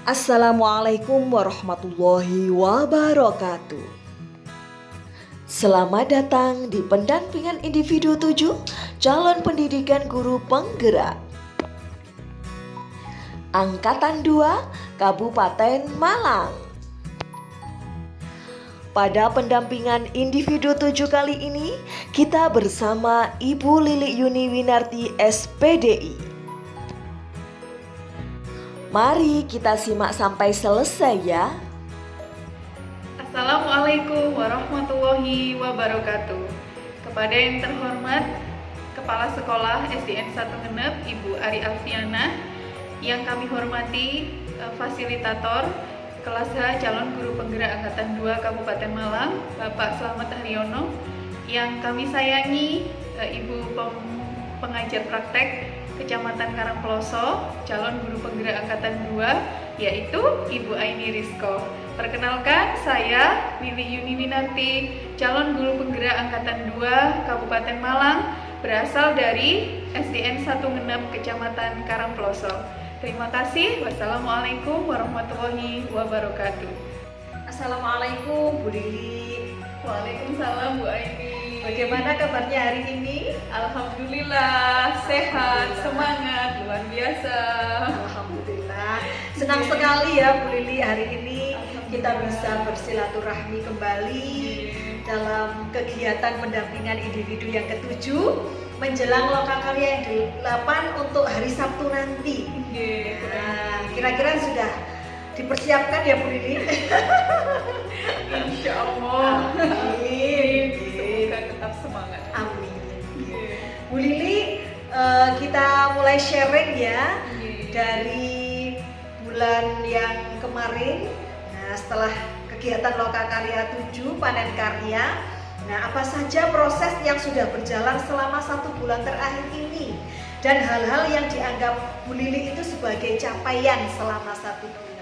Assalamualaikum warahmatullahi wabarakatuh. Selamat datang di pendampingan individu 7 calon pendidikan guru penggerak Angkatan 2 Kabupaten Malang. Pada pendampingan individu 7 kali ini, kita bersama Ibu Lili Yuni Winarti SPDI. Mari kita simak sampai selesai ya. Assalamualaikum warahmatullahi wabarakatuh. Kepada yang terhormat Kepala Sekolah SDN 1 Ngenep Ibu Ari Alfiana, yang kami hormati fasilitator kelas H calon guru penggerak Angkatan 2 Kabupaten Malang, Bapak Slamet Haryono, yang kami sayangi Ibu pengajar praktek Kecamatan Karangploso, calon guru penggerak Angkatan 2, yaitu Ibu Aini Rizko. Perkenalkan, saya Lili Yuni Winarti, calon guru penggerak Angkatan 2 Kabupaten Malang, berasal dari SDN 1 Ngenep Kecamatan Karangploso. Terima kasih. Wassalamualaikum warahmatullahi wabarakatuh. Assalamualaikum Bu Lili. Waalaikumsalam Bu Aini. Bagaimana kabarnya hari ini? Alhamdulillah, sehat, semangat, luar biasa. Alhamdulillah. Senang sekali ya Bu Lili, hari ini kita bisa bersilaturahmi kembali dalam kegiatan pendampingan individu yang ke-7 menjelang lokakarya yang ke-8 untuk hari Sabtu nanti. Nah, kira-kira sudah dipersiapkan ya Bu Lili? Insya Allah. Amin. Semoga tetap semangat. Amin. Bu Lili, kita mulai sharing ya dari bulan yang kemarin. Nah, setelah kegiatan Lokakarya 7 panen karya, nah apa saja proses yang sudah berjalan selama 1 bulan terakhir ini dan hal-hal yang dianggap Bu Lili itu sebagai capaian selama 1 bulan.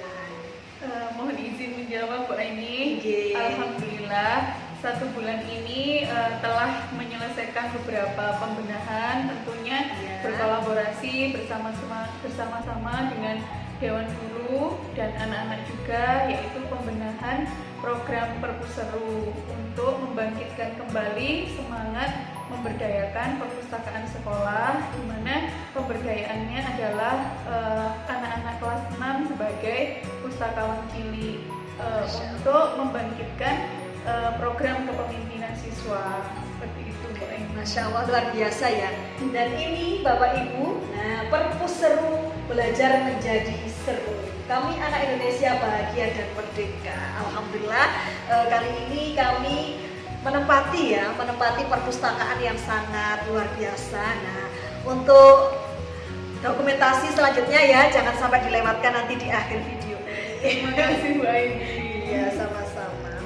Mohon izin menjawab Bu Aini. Yeah. Alhamdulillah 1 bulan ini telah menyelesaikan beberapa pembenahan, tentunya berkolaborasi bersama-sama dengan Dewan Guru dan anak-anak juga, yaitu pembenahan program Perpuseru untuk membangkitkan kembali semangat memberdayakan perpustakaan sekolah, di mana pemberdayaannya adalah anak-anak kelas 6 sebagai pustakawan cilik untuk membangkitkan program kepemimpinan siswa. Seperti itu Bu Aini. Masya Allah, luar biasa ya. Dan ini Bapak Ibu, nah Perpuseru belajar menjadi seru. Kami anak Indonesia bahagia dan merdeka. Alhamdulillah kali ini kami menempati perpustakaan yang sangat luar biasa. Nah, untuk dokumentasi selanjutnya ya, jangan sampai dilewatkan nanti di akhir video. Terima kasih Bu Aini. Iya, sama-sama.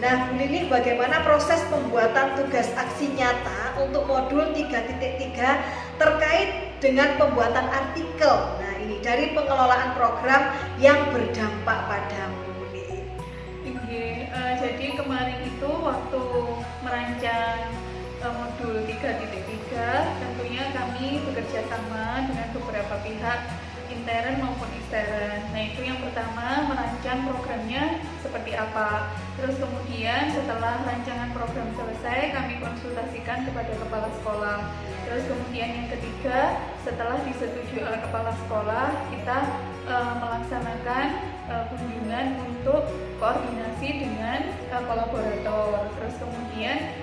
Nah, Bu Lili, bagaimana proses pembuatan tugas aksi nyata untuk modul 3.3 terkait dengan pembuatan artikel? Nah, ini dari pengelolaan program yang berdampak padamu, Bu Lili. Jadi kemarin itu waktu merancang modul 3.3, tentunya kami bekerja sama dengan beberapa pihak, intern maupun ekstern. Nah, itu yang pertama, merancang programnya seperti apa. Terus kemudian setelah rancangan program selesai, kami konsultasikan kepada kepala sekolah. Terus kemudian yang ketiga, setelah disetujui oleh kepala sekolah, kita melaksanakan kunjungan untuk koordinasi dengan kolaborator. Terus kemudian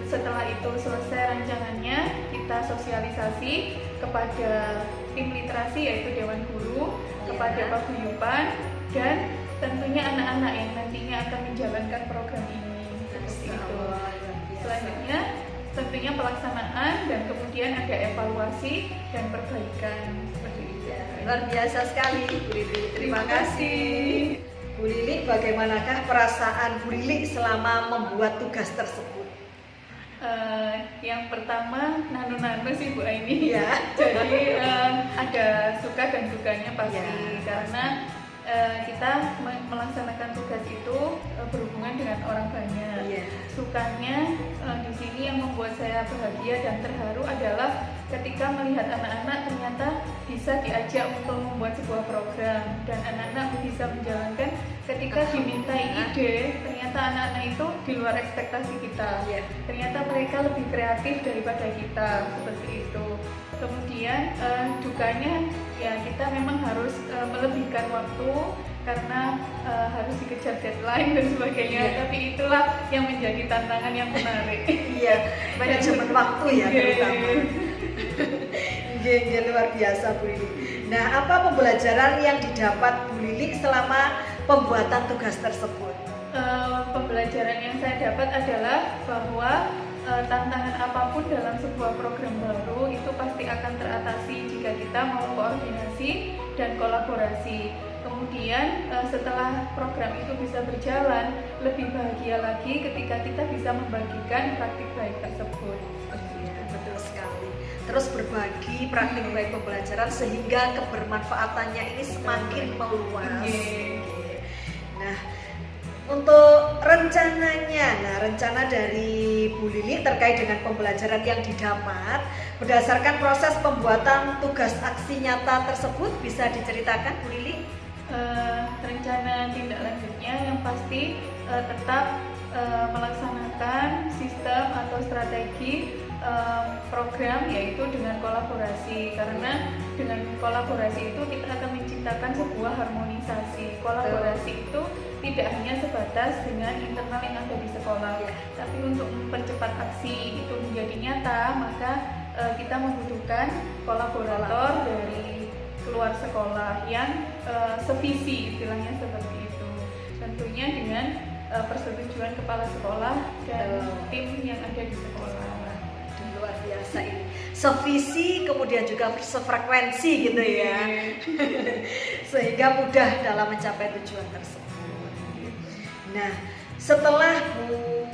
setelah itu selesai rancangannya, kita sosialisasi kepada tim literasi yaitu Dewan Guru, kepada paguyuban, dan tentunya anak-anak yang nantinya akan menjalankan program ini. Seperti itu. Selanjutnya tentunya pelaksanaan dan kemudian ada evaluasi dan perbaikan. Seperti itu. Luar biasa sekali Bu Lili. Terima kasih. Bu Lili, bagaimanakah perasaan Bu Lili selama membuat tugas tersebut? Yang pertama nano-nano sih Bu Aini. Ya. Jadi ada suka dan dukanya pasti, karena kita melaksanakan tugas itu berhubungan dengan orang banyak. Sukanya di sini yang membuat saya bahagia dan terharu adalah ketika melihat anak-anak ternyata bisa diajak untuk membuat sebuah program dan anak-anak bisa menjalankan ketika dimintai ide, ternyata anak-anak itu di luar ekspektasi kita. Ternyata mereka lebih kreatif daripada kita, seperti itu. Kemudian dukanya ya kita memang harus melebihkan waktu karena harus dikejar deadline dan sebagainya. Tapi itulah yang menjadi tantangan yang menarik. Manajemen waktu ya terutama. Luar biasa Bu Lili. Nah, apa pembelajaran yang didapat Bu Lili selama pembuatan tugas tersebut? Pembelajaran yang saya dapat adalah bahwa tantangan apapun dalam sebuah program baru itu pasti akan teratasi jika kita mau koordinasi dan kolaborasi. Kemudian setelah program itu bisa berjalan, lebih bahagia lagi ketika kita bisa membagikan praktik baik tersebut. Betul sekali. Terus berbagi praktik baik pembelajaran sehingga kebermanfaatannya ini semakin meluas. Nah, untuk rencananya, rencana dari Bu Lili terkait dengan pembelajaran yang didapat berdasarkan proses pembuatan tugas aksi nyata tersebut bisa diceritakan Bu Lili? Rencana tindak lanjutnya yang pasti tetap melaksanakan sistem atau strategi program, yaitu dengan kolaborasi, karena dengan kolaborasi itu kita akan menciptakan sebuah harmonisasi. Kolaborasi itu tidak hanya sebatas dengan internal yang ada di sekolah, tapi untuk mempercepat aksi itu menjadi nyata, maka kita membutuhkan kolaborator dari keluar sekolah yang sevisi, istilahnya seperti itu. Tentunya dengan persetujuan kepala sekolah dan tim yang ada di sekolah. Luar biasa ini, sevisi kemudian juga sefrekuensi gitu ya. Sehingga mudah dalam mencapai tujuan tersebut. Nah, setelah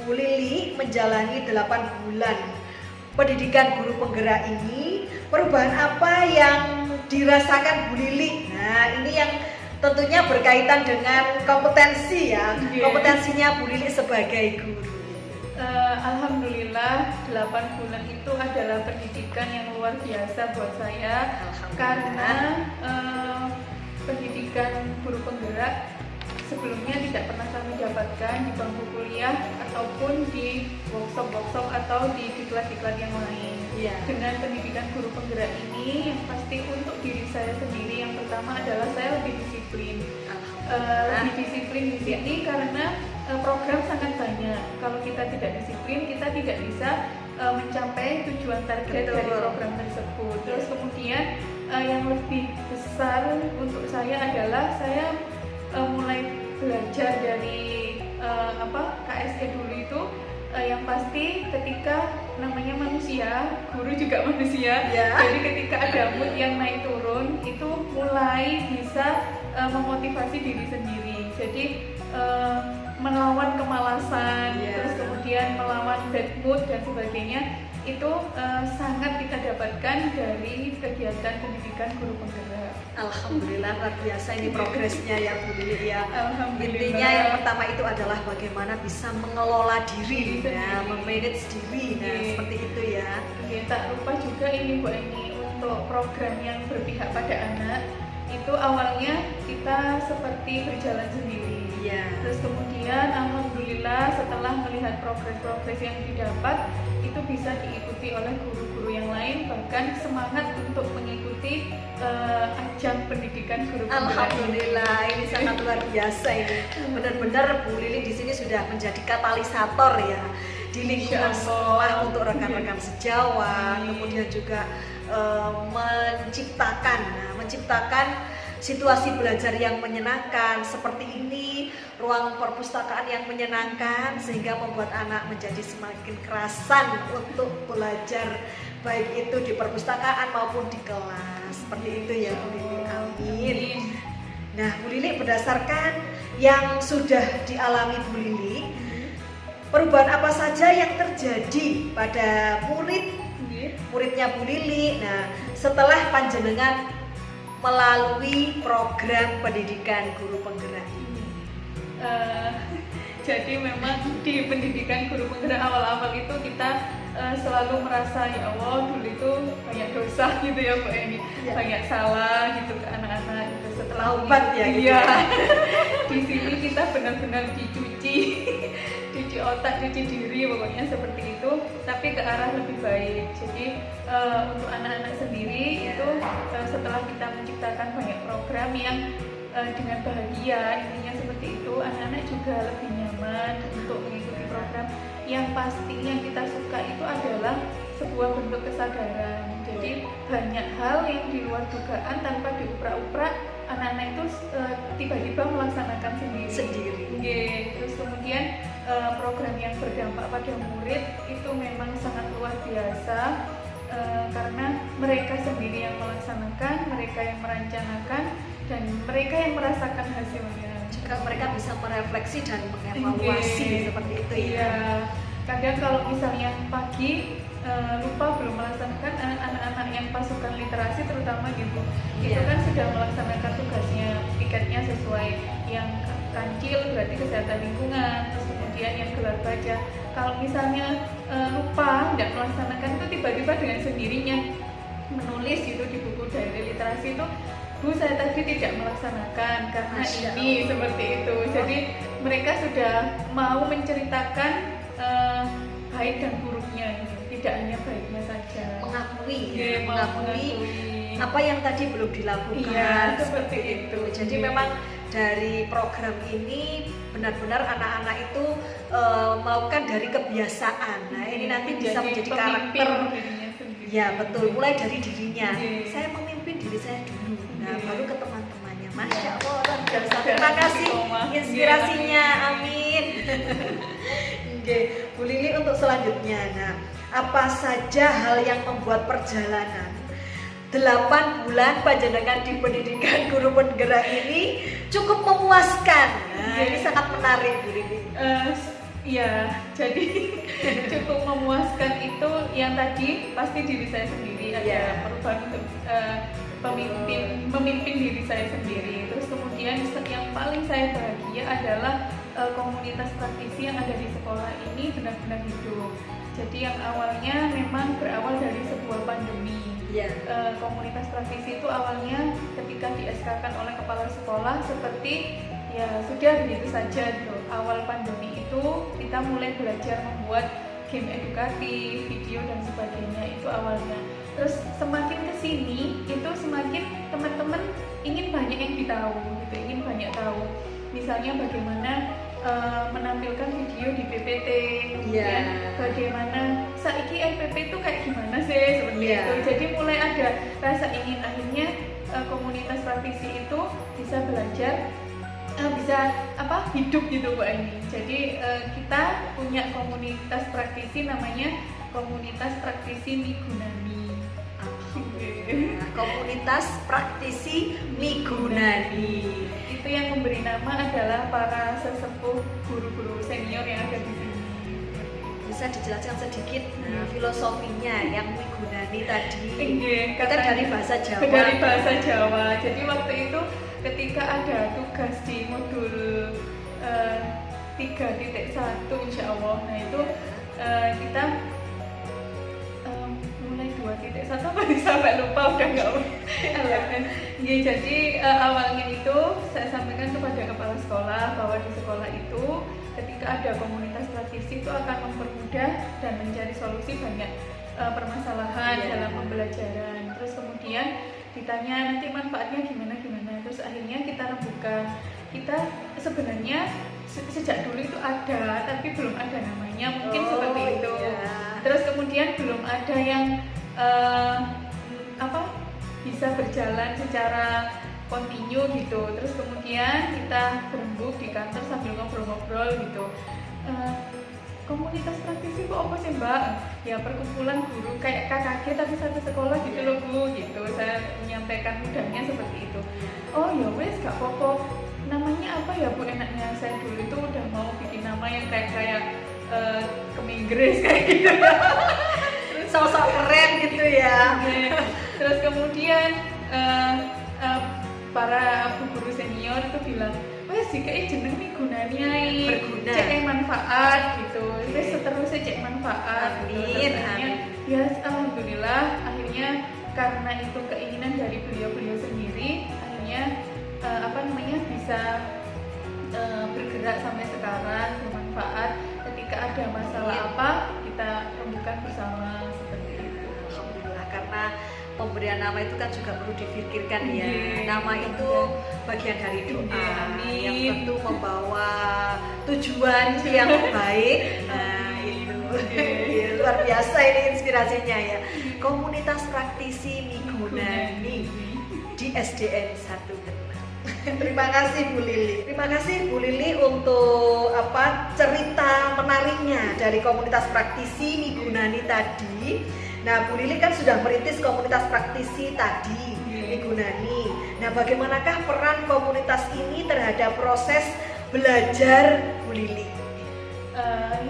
Bu Lili menjalani 8 bulan pendidikan guru penggerak ini, perubahan apa yang dirasakan Bu Lili? Nah, ini yang tentunya berkaitan dengan kompetensi ya, kompetensinya Bu Lili sebagai guru. Alhamdulillah 8 bulan itu adalah pendidikan yang luar biasa buat saya, karena pendidikan guru penggerak sebelumnya tidak pernah kami dapatkan di bangku kuliah ataupun di workshop atau di diklat-diklat yang lain. Dengan pendidikan guru penggerak ini, yang pasti untuk diri saya sendiri yang pertama adalah saya lebih disiplin. Lebih disiplin di sini karena program sangat banyak. Kalau kita tidak disiplin, kita tidak bisa mencapai tujuan target dari program tersebut. Terus kemudian yang lebih besar untuk saya adalah saya mulai belajar dari KSE dulu itu, yang pasti ketika namanya manusia, guru juga manusia, jadi ketika ada mood yang naik turun itu mulai bisa memotivasi diri sendiri. Jadi melawan kemalasan, terus kemudian melawan bad mood dan sebagainya, itu sangat kita dapatkan dari kegiatan pendidikan guru penggerak. Alhamdulillah, luar biasa ini progresnya ya Bu Lili ya. Intinya yang pertama itu adalah bagaimana bisa mengelola diri, memanage diri, seperti itu ya. Tak lupa juga ini Bu Eni, untuk program yang berpihak pada anak itu awalnya kita seperti berjalan sendiri. Terus kemudian alhamdulillah setelah melihat progres-progres yang didapat itu bisa diikuti oleh guru-guru yang lain, bahkan semangat untuk mengikuti ajang pendidikan guru penggerak. Alhamdulillah, ini sangat luar biasa ini. Benar-benar Bu Lili di sini sudah menjadi katalisator ya di lingkungan sekolah untuk rekan-rekan sejawat, kemudian juga menciptakan situasi belajar yang menyenangkan seperti ini, ruang perpustakaan yang menyenangkan sehingga membuat anak menjadi semakin kerasan untuk belajar, baik itu di perpustakaan maupun di kelas. Seperti itu ya Bu Lili, amin. Nah Bu Lili, berdasarkan yang sudah dialami Bu Lili, perubahan apa saja yang terjadi pada muridnya Bu Lili? Nah, setelah panjenengan melalui program pendidikan guru penggerak ini? Jadi memang di pendidikan guru penggerak awal-awal itu kita selalu merasa ya Allah dulu itu banyak dosa gitu ya Bu Eni, banyak salah gitu ke anak-anak gitu. Setelah Taubat ya gitu iya, ya. di sini kita benar-benar dicuci otak, cuci diri pokoknya seperti itu, tapi ke arah lebih baik. Jadi untuk anak-anak sendiri itu setelah kita menciptakan banyak program yang dengan bahagia, intinya seperti itu, anak-anak juga lebih nyaman untuk mengikuti program. Yang pasti yang kita suka itu adalah sebuah bentuk kesadaran. Jadi banyak hal yang di luar dugaan tanpa diuprak-uprak, anak-anak itu tiba-tiba melaksanakan sendiri. Terus kemudian program yang berdampak pada murid itu memang sangat luar biasa, karena mereka sendiri yang melaksanakan, mereka yang merencanakan, dan mereka yang merasakan hasilnya. Juga mereka bisa merefleksi dan mengevaluasi seperti itu ya. Iya. Kadang kalau misalnya pagi lupa belum melaksanakan, anak-anak yang pasukan literasi terutama gitu, itu kan sudah melaksanakan tugasnya, piketnya sesuai. Yang kancil berarti kesehatan lingkungan, terus kemudian yang gelar baca. Kalau misalnya lupa tidak melaksanakan, itu tiba-tiba dengan sendirinya menulis gitu di buku diary literasi itu, Bu, saya tadi tidak melaksanakan karena ini seperti itu. Jadi mereka sudah mau menceritakan baik dan buruknya, tidak hanya baiknya saja. Mengakui apa yang tadi belum dilakukan. Iya, seperti itu. Jadi memang dari program ini benar-benar anak-anak itu melakukan dari kebiasaan. Nah, ini nanti bisa menjadi karakter. Ya betul, mulai dari dirinya. Saya memimpin diri saya dulu. Nah, baru ke teman-temannya. Masya Allah, luar biasa. Terima kasih inspirasinya. Amin. Oke, Bu Lili, untuk selanjutnya, nah, apa saja hal yang membuat perjalanan 8 bulan panjenengan di pendidikan guru penggerak ini cukup memuaskan? Nah, ini sangat menarik, Bu Lili. Iya, jadi cukup memuaskan itu yang tadi pasti diri saya sendiri, ada perubahan untuk memimpin diri saya sendiri. Terus kemudian yang paling saya bahagia adalah komunitas praktisi yang ada di sekolah ini benar-benar hidup. Jadi yang awalnya memang berawal dari sebuah pandemi. Komunitas praktisi itu awalnya ketika di-SK-kan oleh kepala sekolah seperti ya sudah begitu saja gitu. Awal pandemi itu kita mulai belajar membuat game edukatif, video dan sebagainya, itu awalnya. Terus semakin kesini itu semakin teman-teman ingin banyak yang ditahu gitu, ingin banyak tahu. Misalnya bagaimana menampilkan video di PPT, kemudian bagaimana saiki LPP itu kayak gimana sih seperti itu. Jadi mulai ada rasa ingin, akhirnya komunitas praktisi itu bisa belajar, bisa hidup gitu Bu Aini. Jadi kita punya komunitas praktisi namanya Komunitas Praktisi Migunani. Komunitas Praktisi Migunani. Itu yang memberi nama adalah para sesepuh guru-guru senior yang ada di sini. Bisa dijelaskan sedikit filosofinya yang Migunani tadi? Kan dari bahasa Jawa. Dari bahasa Jawa. Jadi waktu itu ketika ada tugas di modul 3.1 insya Allah, nah itu kita mulai 2.1 apa sampai lupa, udah nggak jadi awalnya itu saya sampaikan kepada kepala sekolah bahwa di sekolah itu ketika ada komunitas praktisi itu akan mempermudah dan mencari solusi banyak permasalahan dalam pembelajaran. Terus kemudian ditanya nanti manfaatnya gimana, terus akhirnya kita rembukan. Kita sebenarnya sejak dulu itu ada, tapi belum ada namanya, mungkin seperti itu. Terus kemudian belum ada yang bisa berjalan secara kontinu gitu. Terus kemudian kita berembuk di kantor sambil ngobrol-ngobrol gitu. Komunitas praktisi kok apa sih Mbak? Ya perkumpulan guru kayak KKG tapi satu sekolah gitu loh Bu, gitu. Saya menyampaikan mudahnya seperti itu. Oh ya wes gak apa-apa. Namanya apa ya Bu enaknya? Saya dulu itu udah mau bikin nama yang kayak Keminggris kayak gitu. Sosok keren gitu ya. Terus kemudian para guru senior itu bilang, wes jika jeneng nih gunanya berguna, cek manfaat gitu, wes seterusnya cek manfaat. Amin, amin. Ya alhamdulillah akhirnya karena itu keinginan dari beliau sendiri, akhirnya bisa bergerak sampai sekarang, bermanfaat. Ketika ada masalah apa kita rembukan bersama seperti itu. Alhamdulillah, karena pemberian nama itu kan juga perlu dipikirkan ya. Iya, Nama itu bagian dari doa Amin. yang tentu membawa tujuan yang baik. Nah itu ya, luar biasa ini inspirasinya ya. Komunitas praktisi Migunani di SDN 1 Terima kasih Bu Lili. Terima kasih Bu Lili untuk cerita menariknya dari komunitas praktisi Migunani tadi. Nah, Bu Lili kan sudah merintis komunitas praktisi tadi Migunani. Nah, bagaimanakah peran komunitas ini terhadap proses belajar Bu Lili?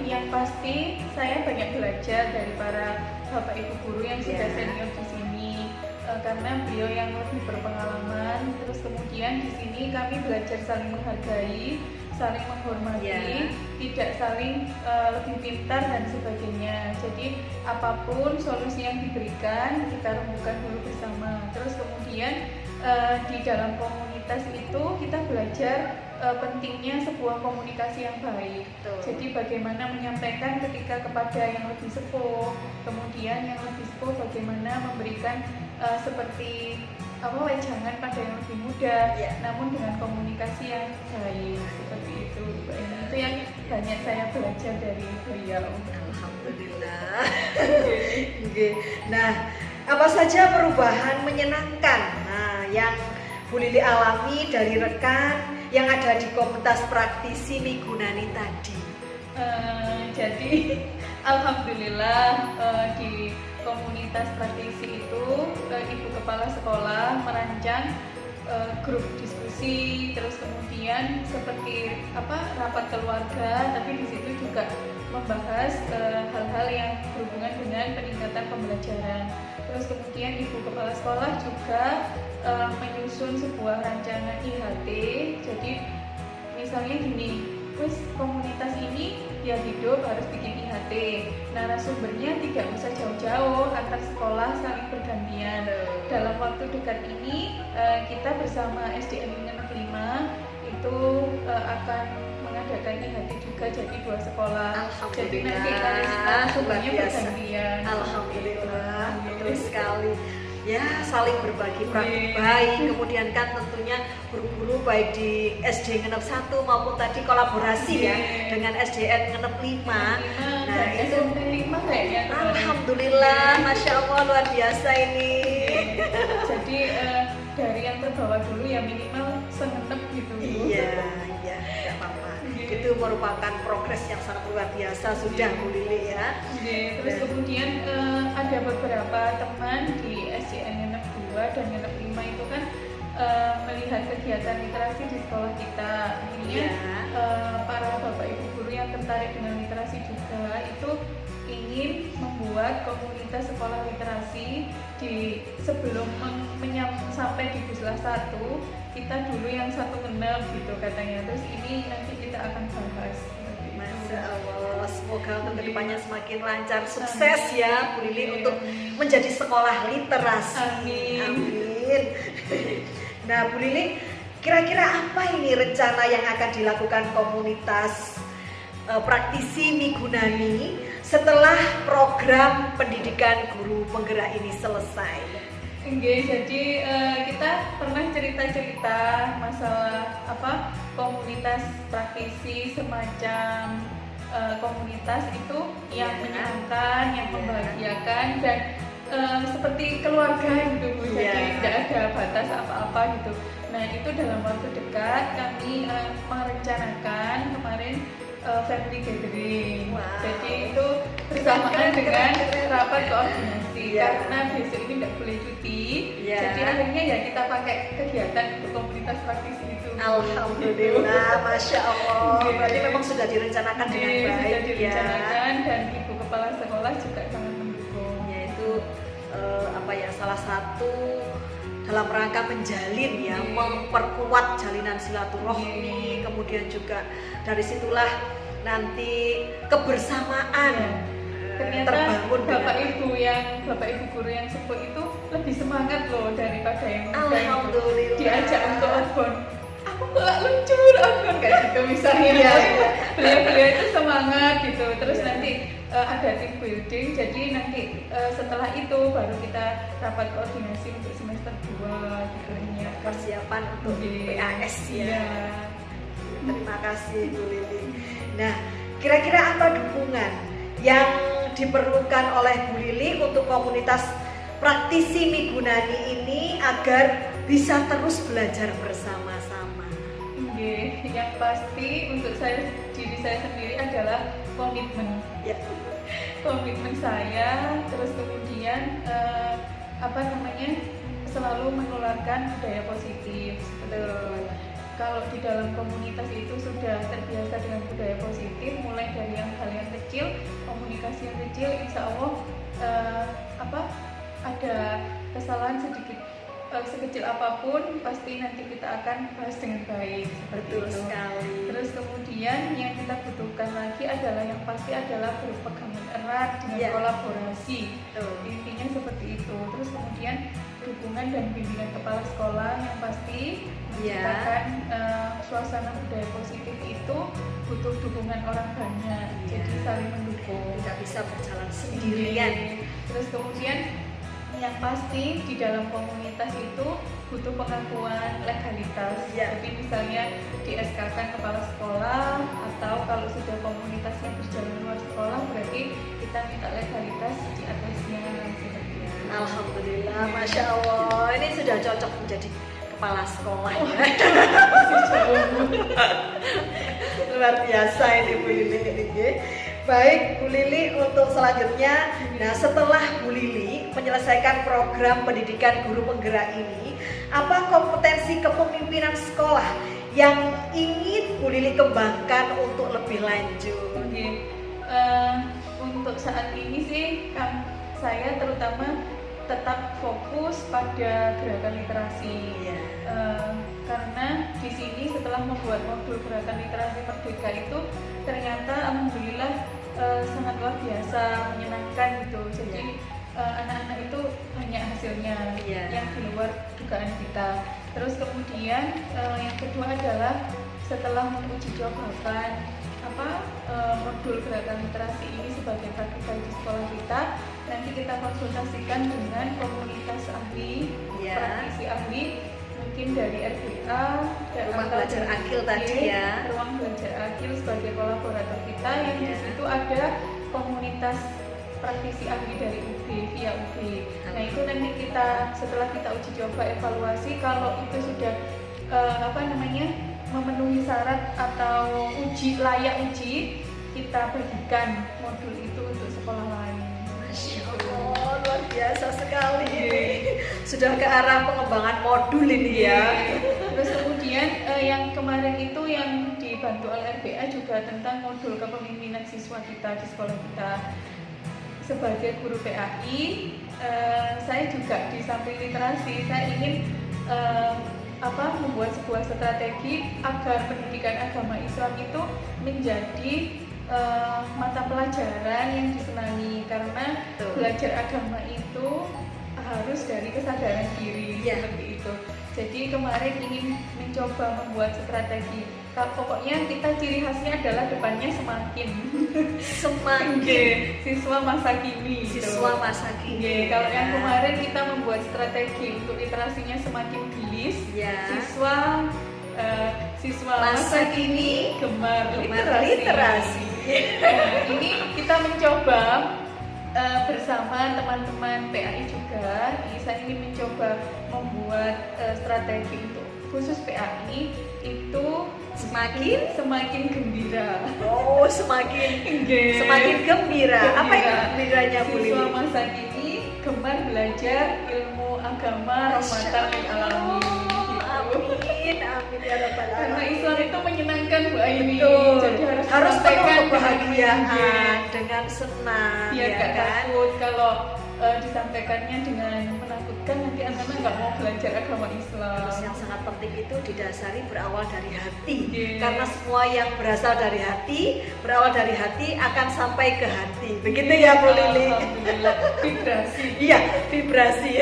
Yang pasti saya banyak belajar dari para bapak ibu guru yang sudah senior di sini. Karena beliau yang lebih berpengalaman, terus kemudian di sini kami belajar saling menghargai, saling menghormati, tidak saling lebih pintar dan sebagainya. Jadi apapun solusi yang diberikan kita rembukan dulu bersama. Terus kemudian di dalam komunitas itu kita belajar pentingnya sebuah komunikasi yang baik. Jadi bagaimana menyampaikan ketika kepada yang lebih sepuh, kemudian yang lebih sepuh bagaimana memberikan seperti wejangan pada yang lebih muda, namun dengan komunikasi yang baik seperti itu. Itu yang banyak saya belajar dari beliau. Alhamdulillah. Nah, apa saja perubahan menyenangkan yang Bu Lili alami dari rekan yang ada di komunitas praktisi Migunani tadi? Jadi alhamdulillah di komunitas praktisi itu ibu kepala sekolah merancang grup diskusi, terus kemudian seperti rapat keluarga, tapi di situ juga membahas hal-hal yang berhubungan dengan peningkatan pembelajaran. Terus kemudian ibu kepala sekolah juga menyusun sebuah rancangan IHT. Jadi misalnya gini, komunitas ini ya hidup harus bikin IHT. Narasumbernya tidak usah jauh-jauh, antar sekolah saling bergantian. Dalam waktu dekat ini kita bersama SDN Ngenep 5 itu akan mengadakan IHT juga, jadi 2 sekolah. Jadi nanti narasumbernya bergantian. Alhamdulillah, betul sekali. Ya, saling berbagi praktik baik, kemudian kan tentunya guru-guru baik di SD Ngenep 1 maupun tadi kolaborasi dengan SDN Ngenep 5. Nah, itu SMP 5 kayaknya. Alhamdulillah, Masya Allah, luar biasa ini. Jadi dari yang terbawa dulu ya minimal sengenep gitu. Iya, tidak apa-apa. Itu merupakan progres yang sangat luar biasa sudah Bu Lili ya. Terus kemudian ada beberapa teman di SDN Ngenep 2 dan Ngenep 5 itu kan melihat kegiatan literasi di sekolah kita. Akhirnya para bapak ibu guru yang tertarik dengan literasi juga itu ingin membuat komunitas sekolah literasi sebelum sampai di Puslah 1 kita dulu yang 1 Ngenep gitu katanya. Terus ini nanti kita akan bahas. Masya Allah, semoga untuk kedepannya semakin lancar, sukses ya Bu Lili untuk menjadi sekolah literasi. Amin. Nah Bu Lili, kira-kira apa ini rencana yang akan dilakukan komunitas praktisi Migunani setelah program pendidikan guru penggerak ini selesai? Jadi kita pernah cerita-cerita masalah komunitas praktisi semacam komunitas itu yang menyenangkan, yang membahagiakan dan seperti keluarga gitu Bu. Jadi tidak ada batas apa-apa gitu. Nah itu dalam waktu dekat kami merencanakan kemarin family gathering. Jadi itu bersamaan dengan rapat koordinasi karena besok ini tidak boleh cuti. Jadi akhirnya ya kita pakai kegiatan untuk komunitas praktisi itu. Alhamdulillah, Masya Allah. Berarti memang sudah direncanakan dengan baik sudah direncanakan dan ibu kepala sekolah juga sangat mendukung. Yaitu salah satu dalam rangka menjalin ya, memperkuat jalinan silaturahmi, kemudian juga dari situlah nanti kebersamaan ternyata terbangun bapak ibu guru yang sepuh itu lebih semangat loh daripada yang muda. Alhamdulillah. Diajak untuk outbound, aku kok luncur outbound kayak gitu misalnya. Beliau itu semangat gitu. Terus nanti ada team building, jadi nanti setelah itu baru kita rapat koordinasi untuk semester 2 gitu ya. Persiapan untuk PAS ya. Terima kasih Bu Lili. Nah, kira-kira apa dukungan yang diperlukan oleh Bu Lili untuk komunitas praktisi Migunani ini agar bisa terus belajar bersama-sama? Yang pasti untuk diri saya sendiri adalah komitmen. Ya. Komitmen saya, terus kemudian selalu menularkan budaya positif. Kalau di dalam komunitas itu sudah terbiasa dengan budaya positif, mulai dari hal yang kecil, komunikasi yang kecil, insya Allah ada kesalahan sedikit, sekecil apapun, pasti nanti kita akan bahas dengan baik. Betul sekali. Terus kemudian yang kita butuhkan lagi adalah yang pasti adalah berpegangan erat dengan kolaborasi. Intinya seperti itu. Terus kemudian dukungan dan bimbingan kepala sekolah yang pasti menciptakan suasana budaya positif itu butuh dukungan orang banyak, jadi saling mendukung, tidak bisa berjalan sendirian. Terus kemudian yang pasti di dalam komunitas itu butuh pengakuan legalitas. Jadi misalnya di SK-kan kepala sekolah, atau kalau sudah komunitasnya berjalan luar sekolah berarti kita minta legalitas di atasnya. Alhamdulillah, Masya Allah, ini sudah cocok menjadi kepala sekolah ya. Luar biasa ini Bu Lili ini. Baik Bu Lili, untuk selanjutnya, nah setelah Bu Lili menyelesaikan program pendidikan guru penggerak ini, apa kompetensi kepemimpinan sekolah yang ingin Bu Lili kembangkan untuk lebih lanjut? Untuk saat ini sih saya terutama tetap fokus pada gerakan literasi, karena di sini setelah membuat modul gerakan literasi merdeka itu ternyata alhamdulillah sangat luar biasa, menyenangkan gitu. Jadi anak-anak itu banyak hasilnya yang di luar dugaan kita. Terus kemudian yang kedua adalah setelah menguji cobakan modul gerakan literasi ini sebagai praktikal di sekolah kita, nanti kita konsultasikan dengan komunitas ahli, praktisi ahli, mungkin dari RBA, Ruang Belajar Akil tadi ya. Ruang Belajar Akil sebagai kolaborator kita, yang di situ ada komunitas praktisi ahli dari UB via UB. Nah itu nanti kita setelah kita uji coba evaluasi, kalau itu sudah memenuhi syarat atau layak uji, kita bagikan modul itu untuk sekolah lain. Masya Allah, luar biasa sekali ini. Sudah ke arah pengembangan modul ini ya. Terus kemudian yang kemarin itu yang dibantu oleh RBA juga tentang modul kepemimpinan siswa kita di sekolah kita. Sebagai guru PAI, saya juga di samping literasi, saya ingin membuat sebuah strategi agar pendidikan agama Islam itu menjadi mata pelajaran yang disenangi, karena belajar agama itu harus dari kesadaran diri seperti itu. Jadi kemarin ingin mencoba membuat strategi. Pokoknya kita ciri khasnya adalah depannya semakin siswa masa kini. Siswa masa kini. Kalau yang kemarin kita membuat strategi untuk literasinya semakin gelis, siswa masa kini gemar literasi. Ini kita mencoba bersama teman-teman PAI juga. Saya ingin mencoba membuat strategi untuk khusus PAI itu semakin gembira. Oh, semakin gembira. Apa itu gembiranya Bu Lili? Siswa masa kini gemar belajar ilmu agama rahmatan lil alamin. Amin ya rabbal alamin. Karena Islam itu menyenangkan Bu Aini. Jadi harus penuh sampaikan kebahagiaan dengan senang. Biar gak takut kalau disampaikannya dengan menakutkan. kan nanti anak-anak nggak mau belajar agama Islam. Terus yang sangat penting itu didasari berawal dari hati. Iya. Karena semua yang berasal dari hati, berawal dari hati akan sampai ke hati. Begitu ya Bu Lili. Alhamdulillah, vibrasi. Iya, vibrasi.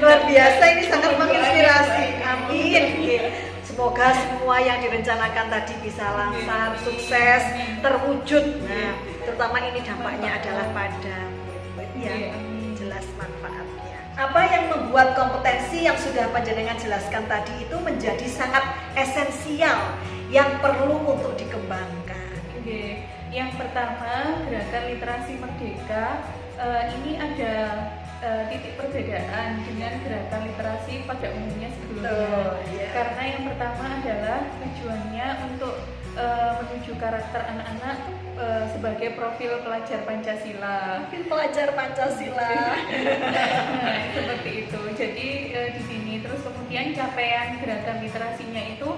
Luar biasa, ini sangat menginspirasi. Amin. Oke. Semoga semua yang direncanakan tadi bisa lancar, sukses, terwujud. Nah, terutama ini dampaknya adalah pada ya, jelas manfaatnya. Apa yang membuat kompetensi yang sudah panjenengan jelaskan tadi itu menjadi sangat esensial yang perlu untuk dikembangkan? Oke. Yang pertama, gerakan literasi merdeka ini ada titik perbedaan dengan gerakan literasi pada umumnya sebelumnya. Karena yang pertama adalah tujuannya untuk menuju karakter anak-anak sebagai profil pelajar Pancasila. Pelajar Pancasila. Nah, seperti itu. Jadi di sini terus kemudian capaian gerakan literasinya itu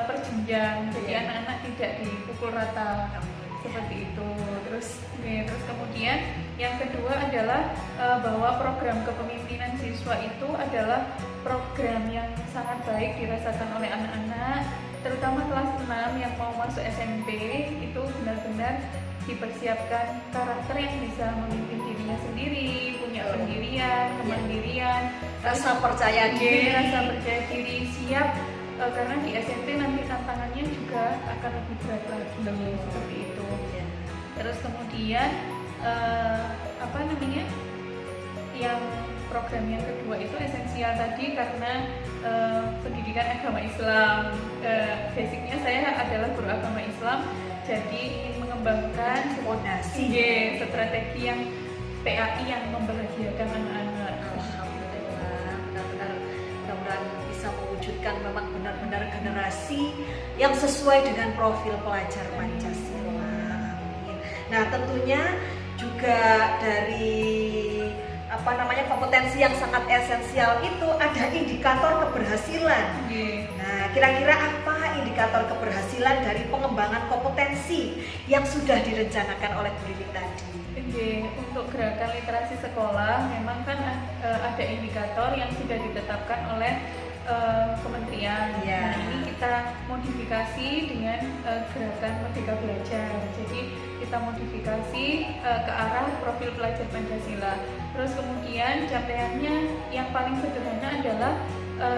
berjenjang. Jadi anak-anak tidak dipukul rata. Seperti itu. Terus kemudian yang kedua adalah bahwa program kepemimpinan siswa itu adalah program yang sangat baik dirasakan oleh anak-anak, terutama kelas 6 yang mau masuk SMP. Itu benar-benar dipersiapkan karakter yang bisa memimpin dirinya sendiri, punya pendirian, kemandirian, Rasa percaya diri, siap karena di SMP nanti tantangannya juga akan lebih berat lagi. Seperti itu. Terus kemudian yang program yang kedua itu esensial tadi karena pendidikan agama Islam. Basicnya saya adalah guru agama Islam, jadi ingin mengembangkan fondasi strategi yang PAI yang membahagiakan anak-anak. Alhamdulillah, benar-benar bisa mewujudkan memang benar-benar generasi yang sesuai dengan profil pelajar Pancasila. Amin. Nah, tentunya juga dari kompetensi yang sangat esensial itu ada indikator keberhasilan. Nah, kira-kira apa indikator keberhasilan dari pengembangan kompetensi yang sudah direncanakan oleh Bu Lili tadi? Untuk gerakan literasi sekolah memang kan ada indikator yang sudah ditetapkan oleh kementerian. Nah, ini kita modifikasi dengan gerakan Merdeka Belajar. Jadi kita modifikasi ke arah profil pelajar Pancasila. Terus kemudian capaiannya yang paling sederhana adalah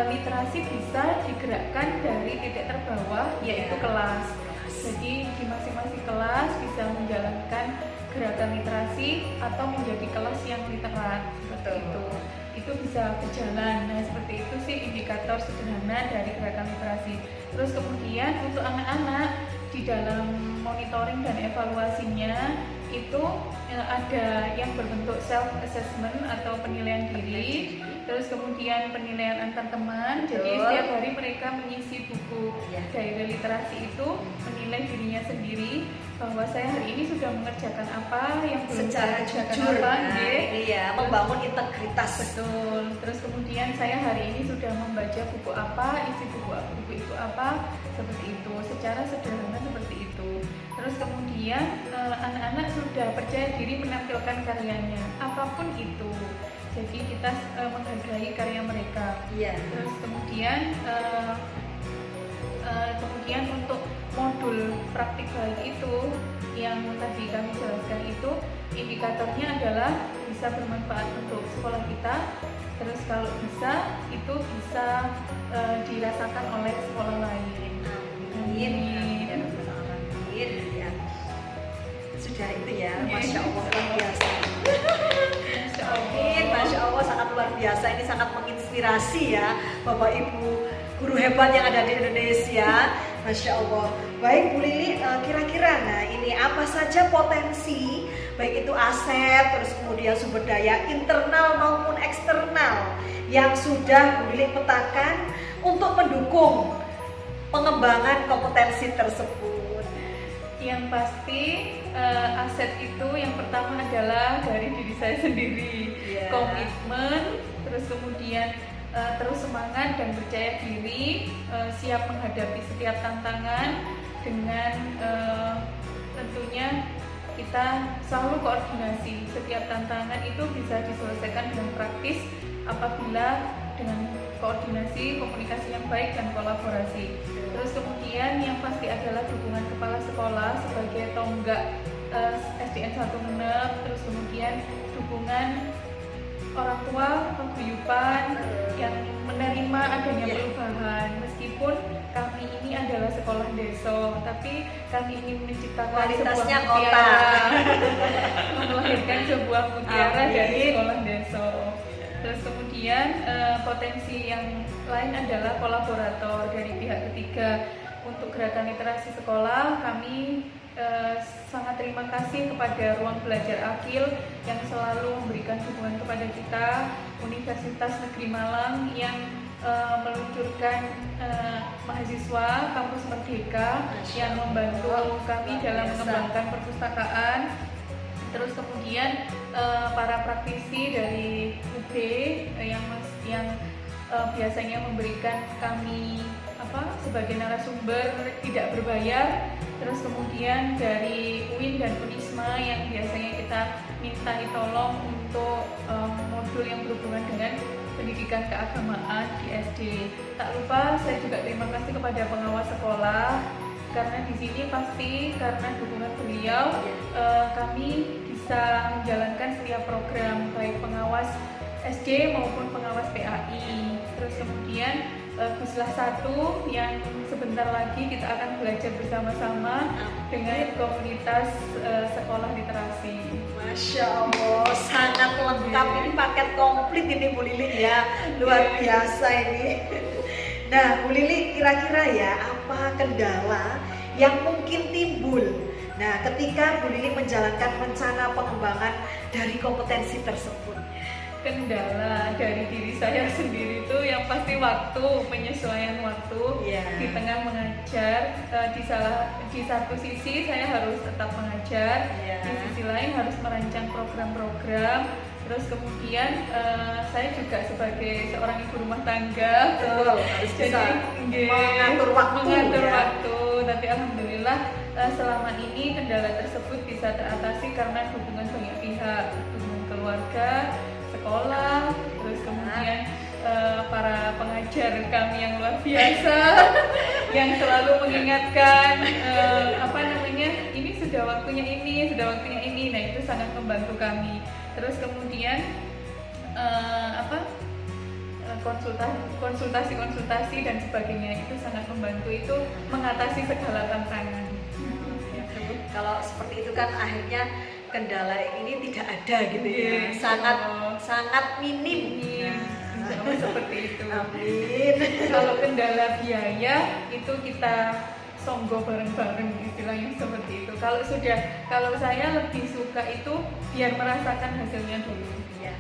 literasi bisa digerakkan dari titik terbawah, yaitu kelas. Jadi di masing-masing kelas bisa menjalankan gerakan literasi atau menjadi kelas yang literat. Seperti itu. Itu bisa berjalan. Nah, seperti itu sih indikator sederhana dari gerakan literasi. Terus kemudian untuk anak-anak di dalam monitoring dan evaluasinya itu ada yang berbentuk self assessment atau penilaian diri, terus kemudian penilaian antar teman. Jadi setiap hari mereka mengisi buku diary literasi itu, menilai dirinya sendiri bahwa saya hari ini sudah mengerjakan apa, yang belum secara saya kerjakan jujur, apa, membangun integritas. Betul. Terus kemudian saya hari ini sudah membaca buku apa, isi buku itu apa, seperti itu. Secara sederhana seperti itu. Terus kemudian anak-anak sudah percaya diri menampilkan karyanya, apapun itu. Jadi kita menghargai karya mereka. Terus kemudian untuk modul praktik baik itu yang tadi kami jelaskan itu indikatornya adalah bisa bermanfaat untuk sekolah kita. Terus kalau bisa itu bisa dirasakan oleh sekolah lain. Amin. Ya. Sudah itu ya, Masya Allah, luar biasa. Amin, Masya Allah, sangat luar biasa. Ini sangat menginspirasi ya, Bapak Ibu guru hebat yang ada di Indonesia. Masya Allah. Baik Bu Lili, kira-kira nah ini apa saja potensi, baik itu aset, terus kemudian sumber daya internal maupun eksternal yang sudah Bu Lili petakan untuk mendukung pengembangan kompetensi tersebut? Yang pasti aset itu yang pertama adalah dari diri saya sendiri, komitmen, terus kemudian terus semangat dan percaya diri, siap menghadapi setiap tantangan dengan tentunya kita selalu koordinasi. Setiap tantangan itu bisa diselesaikan dengan praktis apabila dengan koordinasi, komunikasi yang baik dan kolaborasi. Terus kemudian yang pasti adalah dukungan kepala sekolah sebagai tonggak SDN 1 Menep, terus kemudian dukungan orang tua, paguyuban yang menerima adanya perubahan. Meskipun kami ini adalah sekolah desa, tapi kami ingin menciptakan kualitasnya sebuah kota, melahirkan sebuah mutiara dari sekolah desa. Terus kemudian potensi yang lain adalah kolaborator dari pihak ketiga. Untuk gerakan literasi sekolah, kami sangat terima kasih kepada Ruang Belajar Akil yang selalu memberikan dukungan kepada kita, Universitas Negeri Malang yang meluncurkan mahasiswa Kampus Merdeka yang membantu kami dalam mengembangkan perpustakaan. Terus kemudian para praktisi dari UB yang biasanya memberikan kami sebagai narasumber tidak berbayar. Terus kemudian dari UIN dan UNISMA yang biasanya kita minta ditolong untuk modul yang berhubungan dengan pendidikan keagamaan di SD. Tak lupa saya juga terima kasih kepada pengawas sekolah, karena di sini pasti karena dukungan beliau kami bisa menjalankan setiap program, baik pengawas SD maupun pengawas PAI. Terus kemudian Guslah 1 yang sebentar lagi kita akan belajar bersama-sama dengan komunitas sekolah literasi. Masya Allah, sangat lengkap, ini paket komplit ini Bu Lili ya, luar biasa ini. Nah Bu Lili, kira-kira ya apa kendala yang mungkin timbul ketika Bu Lili menjalankan rencana pengembangan dari kompetensi tersebut? Kendala dari diri saya sendiri itu yang pasti waktu, penyesuaian waktu di tengah mengajar. Di satu sisi saya harus tetap mengajar, di sisi lain harus merancang program-program. Terus kemudian saya juga sebagai seorang ibu rumah tangga, harus bisa mengatur waktu. Tapi alhamdulillah selama ini kendala tersebut bisa teratasi karena dukungan banyak pihak, dukungan keluarga, sekolah, terus kemudian para pengajar kami yang luar biasa yang selalu mengingatkan ini sudah waktunya ini. Nah itu sangat membantu kami. Terus kemudian konsultasi dan sebagainya itu sangat membantu, itu mengatasi segala tantangan. Kalau seperti itu kan akhirnya kendala ini tidak ada gitu ya, sangat minim. Seperti itu. Amin. Kalau kendala biaya itu kita songgo bareng-bareng, istilahnya seperti itu. Kalau saya lebih suka itu biar merasakan hasilnya dulu.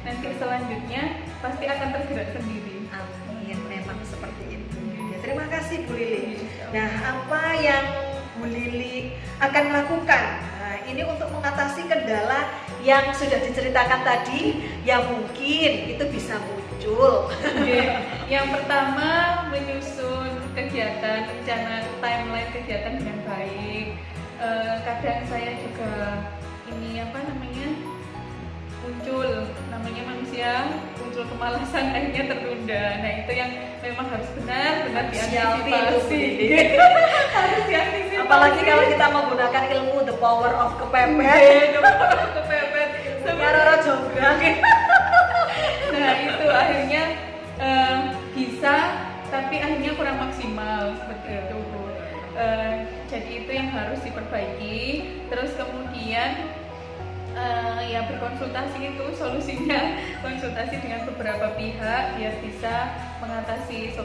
Nanti selanjutnya pasti akan tergerak sendiri. Amin. Memang seperti itu. Terima kasih Bu Lili. Nah, apa yang Bu Lili akan lakukan ini untuk mengatasi kendala yang sudah diceritakan tadi, yang mungkin itu bisa muncul? Yang pertama, menyusun kegiatan, rencana timeline kegiatan dengan baik. Kadang saya juga muncul manusia, muncul kemalasan, akhirnya tertunda. Nah itu yang memang harus benar-benar diantisipasi. Harus diantisipasi. Apalagi kalau kita menggunakan ilmu the power of kepepet. Roro jonggrang. Nah itu akhirnya bisa, tapi akhirnya kurang maksimal seperti itu. Jadi itu yang harus diperbaiki. Terus kemudian berkonsultasi, itu solusinya konsultasi dengan beberapa pihak biar bisa mengatasi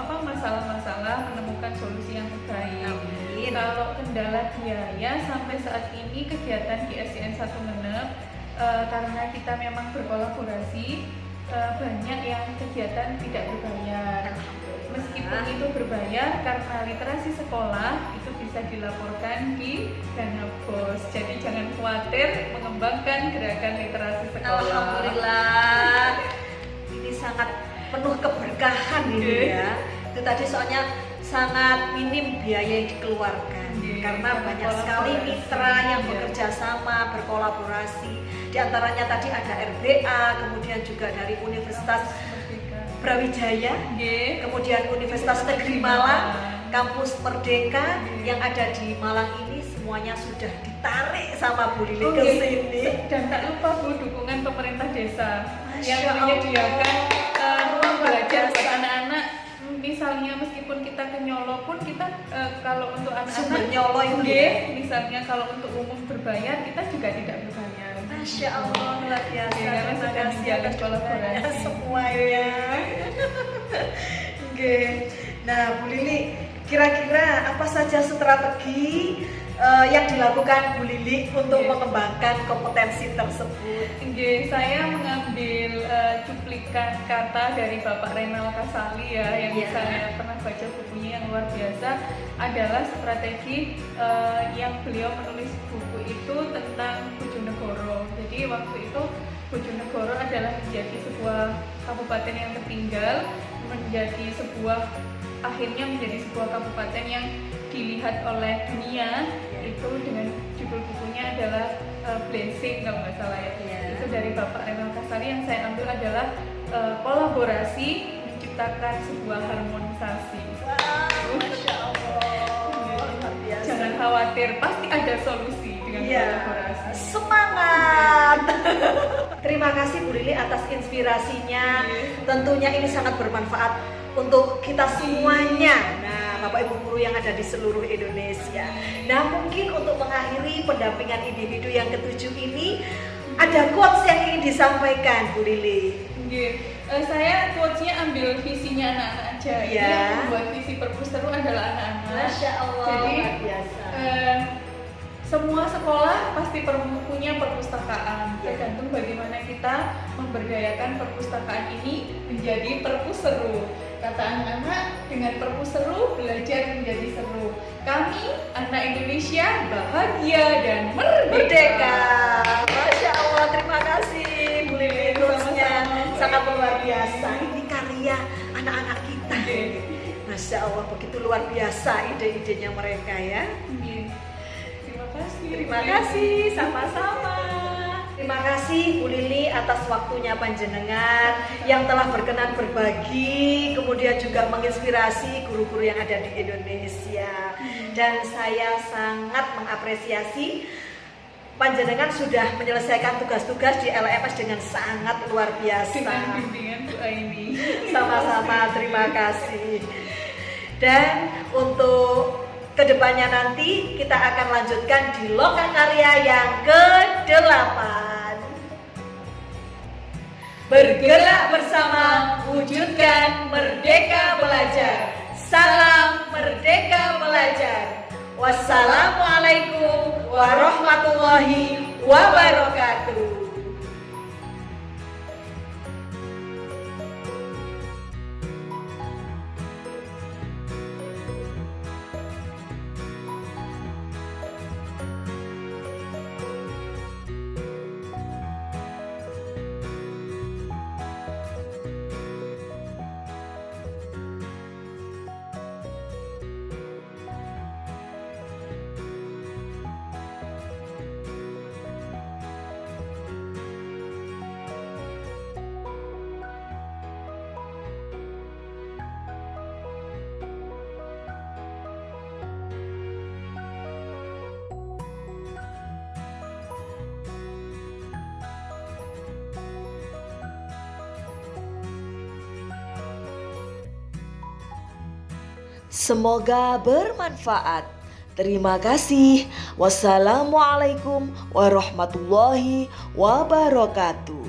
masalah-masalah, menemukan solusi yang terbaik. Amin. Kalau kendala biaya, sampai saat ini kegiatan di SDN 1 Menep karena kita memang berkolaborasi, banyak yang kegiatan tidak berbayar. Meskipun itu berbayar, karena literasi sekolah itu bisa dilaporkan di Dana BOS. Jadi jangan khawatir mengembangkan gerakan literasi sekolah. Alhamdulillah, ini sangat penuh keberkahan ini ya. Itu tadi soalnya sangat minim biaya yang dikeluarkan karena banyak sekali mitra yang bekerja sama, berkolaborasi. Di antaranya tadi ada RBA, kemudian juga dari Universitas Brawijaya, kemudian Universitas Negeri Malang, Kampus Merdeka yang ada di Malang ini semuanya sudah ditarik sama Bu Lili ke sini. Dan tak lupa Bu, dukungan pemerintah desa yang menyediakan ruang belajar buat anak-anak. Misalnya meskipun kita ke Nyolo pun kita kalau untuk anak-anak Nyolo itu misalnya kalau untuk umum berbayar kita juga tidak berbayar. Masya Allah, luar biasa. Karena sudah menjalin kolaborasi semuanya. Nah Bu Lili, kira-kira apa saja strategi yang dilakukan Bu Lili untuk mengembangkan kompetensi tersebut? Saya mengambil cuplikan kata dari Bapak Renal Kasali ya, yang saya pernah baca bukunya yang luar biasa, adalah strategi yang beliau menulis buku itu tentang Bojonegoro. Jadi waktu itu Bojonegoro adalah menjadi sebuah kabupaten yang tertinggal, akhirnya menjadi sebuah kabupaten yang dilihat oleh dunia. Itu dengan judul bukunya adalah Blessing kalau nggak salah ya. Itu dari Bapak Renal Kasali. Yang saya ambil adalah kolaborasi menciptakan sebuah harmonisasi. Masya Allah, jangan khawatir, pasti ada solusi dengan kolaborasi. Semangat. Terima kasih Bu Lili atas inspirasinya. Tentunya ini sangat bermanfaat untuk kita semuanya. Nah, Bapak Ibu guru yang ada di seluruh Indonesia. Nah, mungkin untuk mengakhiri pendampingan individu yang ke-7 ini, ada quotes yang ingin disampaikan Bu Lili. Saya quotes-nya ambil visinya anak-anak aja. Yang membuat visi Perpus Seru adalah anak-anak. Masya Allah, jadi luar biasa. Semua sekolah pasti punya perpustakaan. Tergantung bagaimana kita memberdayakan perpustakaan ini menjadi Perpus Seru. Kata anak-anak, dengan Perpus Seru belajar menjadi seru. Kami anak Indonesia bahagia dan merdeka. Masya Allah, terima kasih Bu Lili, sangat luar biasa. Ini karya anak-anak kita. Masya Allah, begitu luar biasa ide-idenya mereka ya. Terima kasih, sama-sama. Terima kasih Bu Lili atas waktunya panjenengan yang telah berkenan berbagi, kemudian juga menginspirasi guru-guru yang ada di Indonesia. Dan saya sangat mengapresiasi panjenengan sudah menyelesaikan tugas-tugas di LMS dengan sangat luar biasa. Dengan bimbingan Bu Aini. Sama-sama, terima kasih. Dan untuk kedepannya nanti kita akan lanjutkan di Lokakarya yang ke-8. Bergerak bersama, wujudkan Merdeka Belajar. Salam Merdeka Belajar. Wassalamualaikum warahmatullahi wabarakatuh. Semoga bermanfaat. Terima kasih. Wassalamualaikum warahmatullahi wabarakatuh.